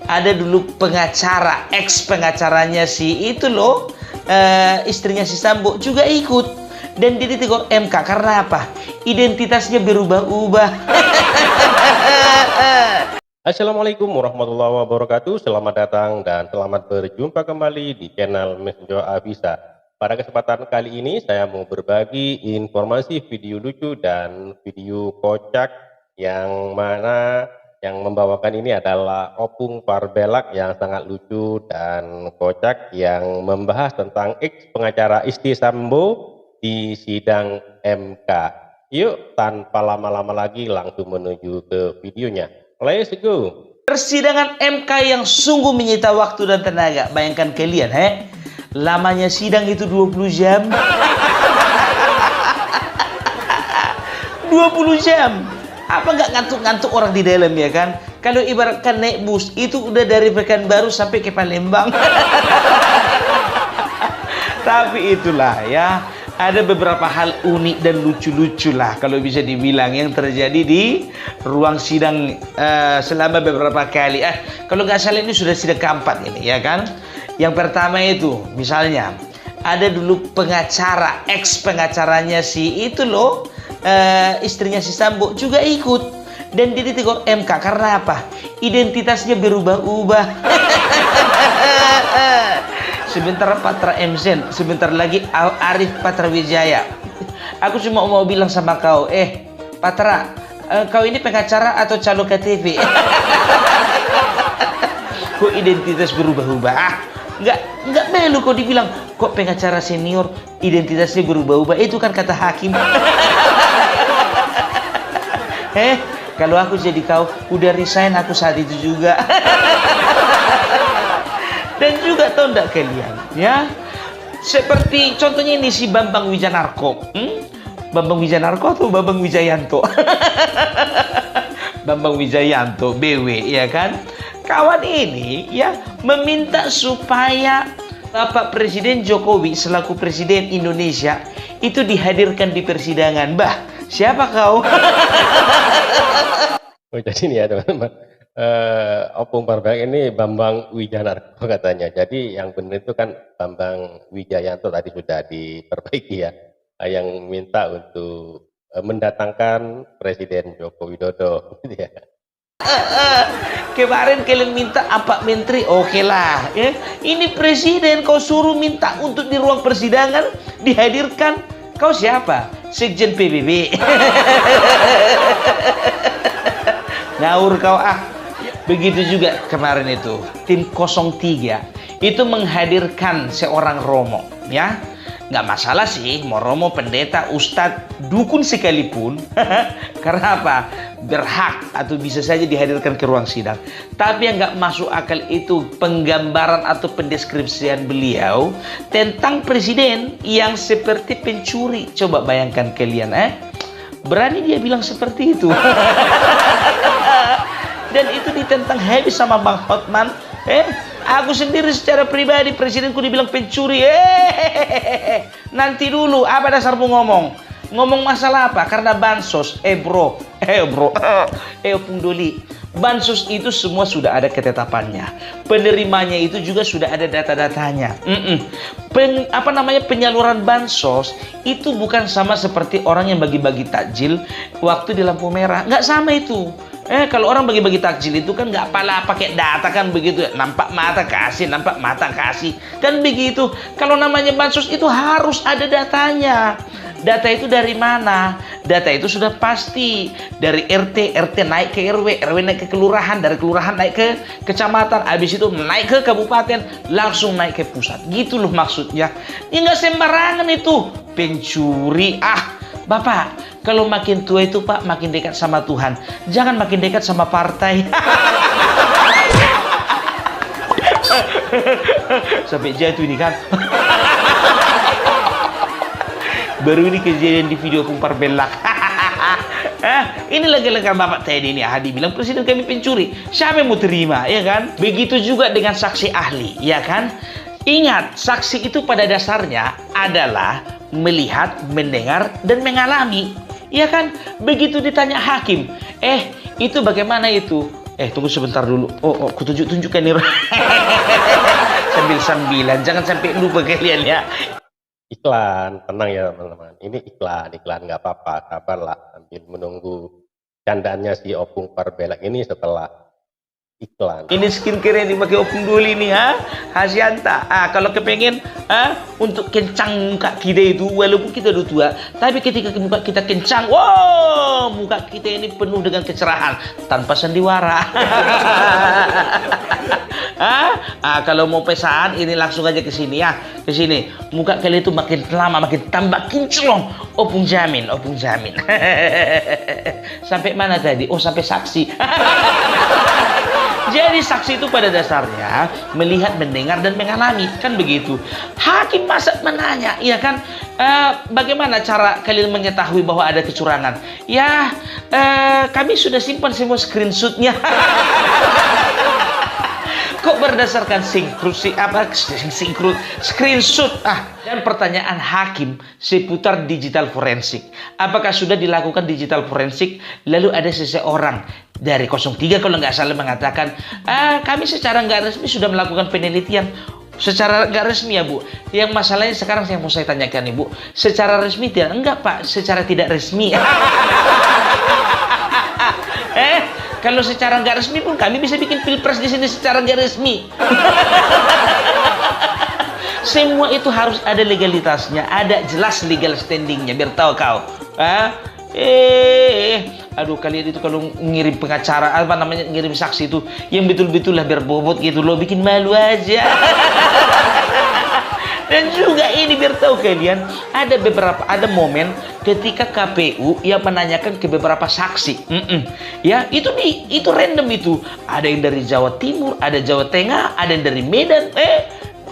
ada dulu pengacara, ex pengacaranya si itu loh, istrinya si Sambo juga ikut. Dan dia ditegur MK karena apa? Identitasnya berubah-ubah. Assalamualaikum warahmatullahi wabarakatuh. Selamat datang dan selamat berjumpa kembali di channel Messenger Avisa. Pada kesempatan kali ini saya mau berbagi informasi video lucu dan video kocak yang mana yang membawakan ini adalah Opung Parbelak yang sangat lucu dan kocak yang membahas tentang ex pengacara istri Sambo di sidang MK. Yuk tanpa lama-lama lagi langsung menuju ke videonya. Let's go. Persidangan MK yang sungguh menyita waktu dan tenaga. Bayangkan kalian, lamanya sidang itu 20 jam. 20 jam. Apa nggak ngantuk-ngantuk orang di dalam, ya kan? Kalau ibaratkan naik bus, itu udah dari Pekanbaru sampai ke Palembang. Tapi itulah ya, ada beberapa hal unik dan lucu-lucu lah kalau bisa dibilang yang terjadi di ruang sidang selama beberapa kali. Kalau nggak salah ini sudah sidang keempat ini, ya kan? Yang pertama itu misalnya ada dulu pengacara, ex pengacaranya si itu loh, istrinya si Sambo juga ikut. Dan dia ditegur MK karena apa? Identitasnya berubah-ubah. Sebentar Patra MZen, sebentar lagi Arif Patra Wijaya. Aku cuma mau bilang sama kau, Patra, kau ini pengacara atau calo KTV? Kok identitas berubah-ubah? Nggak melu kau dibilang, kok pengacara senior identitasnya berubah-ubah? Itu kan kata hakim. Kalau aku jadi kau, udah resign aku saat itu juga. Dan juga tahu enggak kalian, ya? Seperti contohnya ini si Bambang Wijanarko. Bambang Wijanarko atau Bambang Wijayanto? Bambang Wijayanto, BW, ya kan? Kawan ini ya meminta supaya Bapak Presiden Jokowi selaku Presiden Indonesia itu dihadirkan di persidangan. Bah, siapa kau? Oh, jadi ini ya teman-teman. Opung Parbelak ini Bambang Wijanarko katanya. Jadi yang benar itu kan Bambang Wijayanto tadi sudah diperbaiki ya. Yang minta untuk mendatangkan Presiden Joko Widodo. Gitu ya. Kemarin kalian minta apa menteri, oke lah. Ini presiden kau suruh minta untuk di ruang persidangan dihadirkan. Kau siapa? Sekjen PBB. Ngawur kau Begitu juga kemarin itu tim 03 itu menghadirkan seorang Romo, ya. Nggak masalah sih mau Romo, pendeta, ustadz, dukun sekalipun. Karena apa? Berhak atau bisa saja dihadirkan ke ruang sidang. Tapi yang nggak masuk akal itu penggambaran atau pendeskripsian beliau tentang presiden yang seperti pencuri. Coba bayangkan kalian, berani dia bilang seperti itu. Dan itu ditentang habis sama Bang Hotman. Aku sendiri secara pribadi presidenku dibilang pencuri. Nanti dulu, apa dasarmu ngomong masalah apa? Karena bansos. Bro, Opung Doli, bansos itu semua sudah ada ketetapannya. Penerimanya itu juga sudah ada data-datanya. Penyaluran bansos itu bukan sama seperti orang yang bagi-bagi takjil waktu di lampu merah. Nggak sama itu. Kalau orang bagi-bagi takjil itu kan nggak pakai data kan begitu. Nampak mata kasih, nampak mata kasih. Kan begitu. Kalau namanya bansos itu harus ada datanya. Data itu dari mana? Data itu sudah pasti dari RT naik ke RW naik ke kelurahan, dari kelurahan naik ke kecamatan, habis itu naik ke kabupaten, langsung naik ke pusat. Gitu loh maksudnya. Ya nggak sembarangan itu. Pencuri. Bapak, kalau makin tua itu Pak makin dekat sama Tuhan. Jangan makin dekat sama partai. Sampai jatuh ini kan. Baru ini kejadian di video Opung Parbelak. Ini lagi-lagi Bapak tadi ini bilang presiden kami pencuri. Siapa yang mau terima, ya kan? Begitu juga dengan saksi ahli, ya kan? Ingat, saksi itu pada dasarnya adalah melihat, mendengar, dan mengalami. Ya kan? Begitu ditanya hakim, itu bagaimana itu? Tunggu sebentar dulu. Oh, aku tunjukkan nih. Sambil-sambilan, jangan sampai lupa kalian ya. Iklan, tenang ya teman-teman. Ini iklan nggak apa-apa, sabarlah sambil menunggu candaannya si Opung Parbelak ini setelah iklan. Ini skincare yang dipakai Opung Duli nih, Hasyanta. Kalau kepengen untuk kencang muka kita itu, walaupun kita udah tua, tapi ketika muka kita kencang, wow, muka kita ini penuh dengan kecerahan tanpa sandiwara. Kalau mau pesan ini langsung aja ke sini ya, ke sini. Muka kalian itu makin lama makin tambah kinclong. Opung jamin, Opung jamin. Sampai mana tadi? Oh, sampai saksi. Jadi saksi itu pada dasarnya melihat, mendengar, dan mengalami, kan begitu. Hakim masa menanya, ya kan, bagaimana cara kalian mengetahui bahwa ada kecurangan? Ya, kami sudah simpan semua screenshotnya. Kok berdasarkan screenshot? Dan pertanyaan hakim seputar digital forensik. Apakah sudah dilakukan digital forensik? Lalu ada seseorang dari 03 kalau nggak salah mengatakan, kami secara nggak resmi sudah melakukan penelitian. Secara nggak resmi ya Bu. Yang masalahnya sekarang yang mau saya tanyakan Ibu, secara resmi tidak? Enggak Pak, secara tidak resmi. Kalau secara nggak resmi pun kami bisa bikin pilpres di sini secara nggak resmi. Semua itu harus ada legalitasnya, ada jelas legal standingnya, biar tahu kau. Aduh, kalian itu kalau ngirim pengacara, ngirim saksi itu yang betul-betul lah berbobot gitu loh, bikin malu aja. Dan juga ini biar tahu kalian, ada momen ketika KPU yang menanyakan ke beberapa saksi. Ya, itu random itu. Ada yang dari Jawa Timur, ada Jawa Tengah, ada yang dari Medan.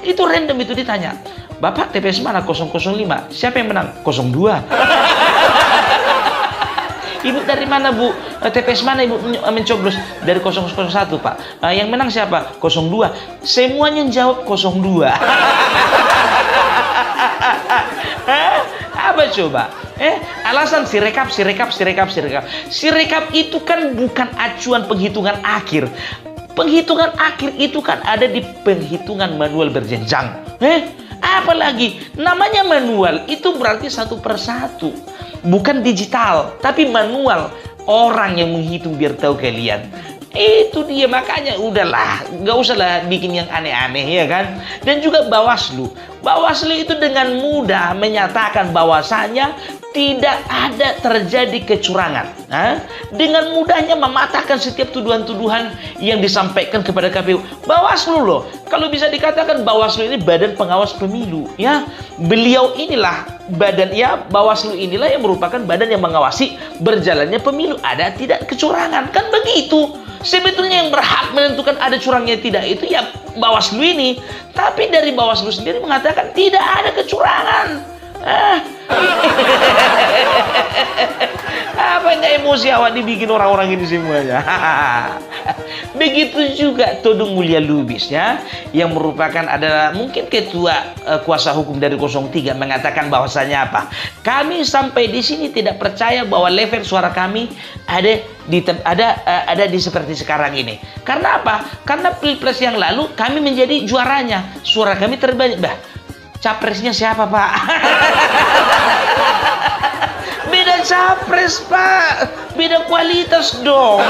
Itu random itu ditanya. Bapak TPS mana? 005. Siapa yang menang? 02. Ibu dari mana Bu? TPS mana Ibu mencoblos? Dari 001 Pak. Yang menang siapa? 02. Semuanya jawab 02. Apa coba? Alasan sirekap itu kan bukan acuan penghitungan akhir. Penghitungan akhir itu kan ada di penghitungan manual berjenjang. Apalagi namanya manual itu berarti satu persatu, bukan digital tapi manual, orang yang menghitung, biar tahu kalian. Itu dia, makanya udahlah, nggak usah lah bikin yang aneh-aneh ya kan. Dan juga Bawaslu itu dengan mudah menyatakan bahwasanya tidak ada terjadi kecurangan. Dengan mudahnya mematahkan setiap tuduhan-tuduhan yang disampaikan kepada KPU. Bawaslu loh, kalau bisa dikatakan Bawaslu ini badan pengawas pemilu ya. Beliau inilah Bawaslu inilah yang merupakan badan yang mengawasi berjalannya pemilu, ada tidak kecurangan, kan begitu. Sebetulnya yang berhak menentukan ada curangnya tidak itu ya Bawaslu ini. Tapi dari Bawaslu sendiri mengatakan tidak ada kecurangan. Apanya emosi awak dibikin orang-orang ini semuanya. Begitu juga Todung Mulya Lubis ya, yang merupakan adalah mungkin ketua kuasa hukum dari 03, mengatakan bahwasanya apa? Kami sampai di sini tidak percaya bahwa level suara kami ada di seperti sekarang ini. Karena apa? Karena pilpres yang lalu kami menjadi juaranya, suara kami terbanyak. Capresnya siapa Pak? Beda capres Pak, beda kualitas dong.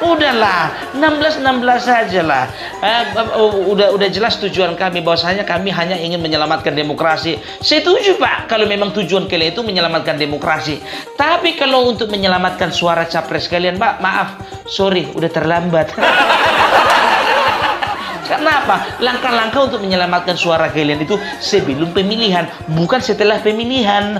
Udahlah, 16 saja lah. Udah jelas tujuan kami, bahwasanya kami hanya ingin menyelamatkan demokrasi. Setuju Pak, kalau memang tujuan kalian itu menyelamatkan demokrasi. Tapi kalau untuk menyelamatkan suara capres kalian Pak, maaf, sorry, udah terlambat. Kenapa? Langkah-langkah untuk menyelamatkan suara kalian itu sebelum pemilihan, bukan setelah pemilihan.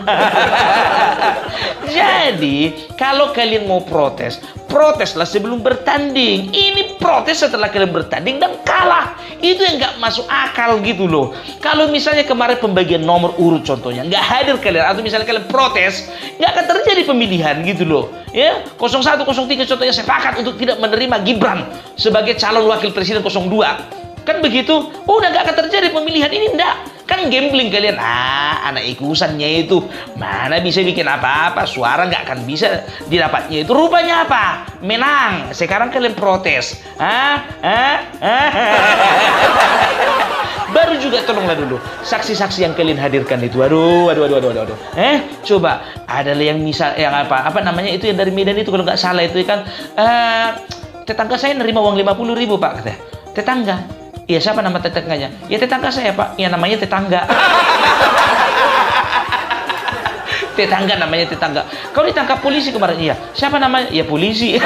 Jadi, kalau kalian mau proteslah sebelum bertanding. Ini protes setelah kalian bertanding dan kalah. Itu yang nggak masuk akal gitu loh. Kalau misalnya kemarin pembagian nomor urut contohnya, nggak hadir kalian, atau misalnya kalian protes, nggak akan terjadi pemilihan gitu loh. Ya, 01, 03 contohnya sepakat untuk tidak menerima Gibran sebagai calon wakil presiden 02. Kan begitu, udah gak akan terjadi pemilihan ini, enggak. Kan gambling kalian. Anak ikusannya itu mana bisa bikin apa-apa, suara nggak akan bisa didapatnya itu. Rupanya apa? Menang. Sekarang kalian protes. Baru juga tolonglah dulu saksi-saksi yang kalian hadirkan itu. Aduh. Coba ada yang misal yang apa namanya itu yang dari Medan itu kalau nggak salah itu kan tetangga saya nerima uang 50.000 Pak kata. Tetangga. Iya, siapa nama tetangganya? Ya tetangga saya Pak. Ya namanya tetangga. Tetangga namanya tetangga. Kau ditangkap polisi kemarin? Iya. Siapa namanya? Ya polisi.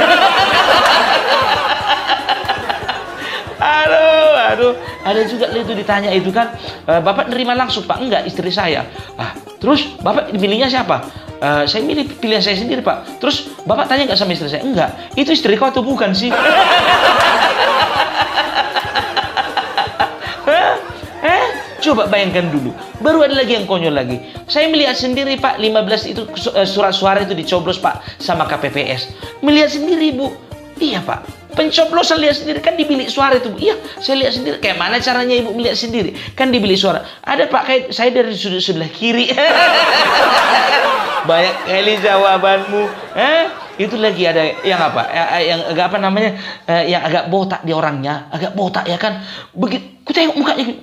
Aduh. Ada juga itu ditanya itu kan, Bapak nerima langsung Pak? Enggak, istri saya. Terus Bapak milihnya siapa? Saya milih pilihan saya sendiri Pak. Terus Bapak tanya nggak sama istri saya? Enggak. Itu istri kau atau bukan sih? Coba bayangkan dulu. Baru ada lagi yang konyol lagi. Saya melihat sendiri Pak, 15 itu surat suara itu dicoblos Pak sama KPPS. Melihat sendiri Bu. Iya Pak. Pencoblosan lihat sendiri kan di bilik suara itu. Iya, saya lihat sendiri. Kayak mana caranya Ibu melihat sendiri? Kan di bilik suara. Ada Pak, kayak saya dari sudut sebelah kiri. Banyak kali jawabanmu. Itu lagi ada yang apa? Yang agak apa namanya? Yang agak botak di orangnya, agak botak ya kan. Begitu ku tengok mukanya.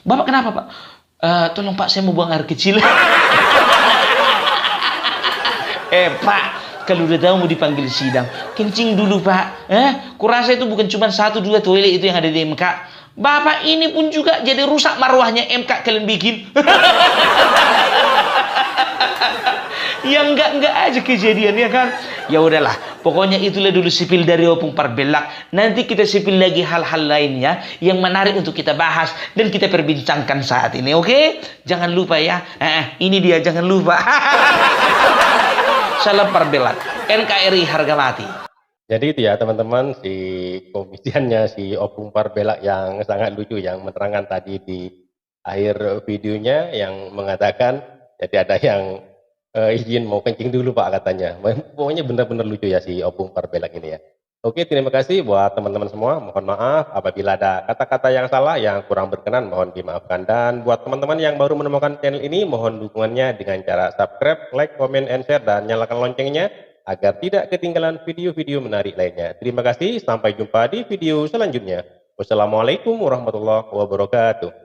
Bapak kenapa Pak? Tolong Pak, saya mau buang air kecil. Pak, kalau udah tahu mau dipanggil sidang, kencing dulu Pak. Kurasa itu bukan cuma 1-2 toilet itu yang ada di MK. Bapak ini pun juga jadi rusak marwahnya MK kalian bikin. Yang enggak aja kejadiannya kan. Ya udahlah, pokoknya itulah dulu sipil dari Opung Parbelak. Nanti kita sipil lagi hal-hal lainnya yang menarik untuk kita bahas dan kita perbincangkan saat ini, oke? Jangan lupa ya. Ini dia, jangan lupa. Salam Parbelak, NKRI harga mati. Jadi itu ya teman-teman, si komisiannya si Opung Parbelak yang sangat lucu yang menerangkan tadi di akhir videonya yang mengatakan jadi ada yang izin mau kencing dulu Pak katanya. Pokoknya benar-benar lucu ya si Opung Parbelak ini ya. Oke, terima kasih buat teman-teman semua. Mohon maaf apabila ada kata-kata yang salah, yang kurang berkenan, mohon dimaafkan. Dan buat teman-teman yang baru menemukan channel ini, mohon dukungannya dengan cara subscribe, like, comment, and share, dan nyalakan loncengnya agar tidak ketinggalan video-video menarik lainnya. Terima kasih, sampai jumpa di video selanjutnya. Wassalamualaikum warahmatullahi wabarakatuh.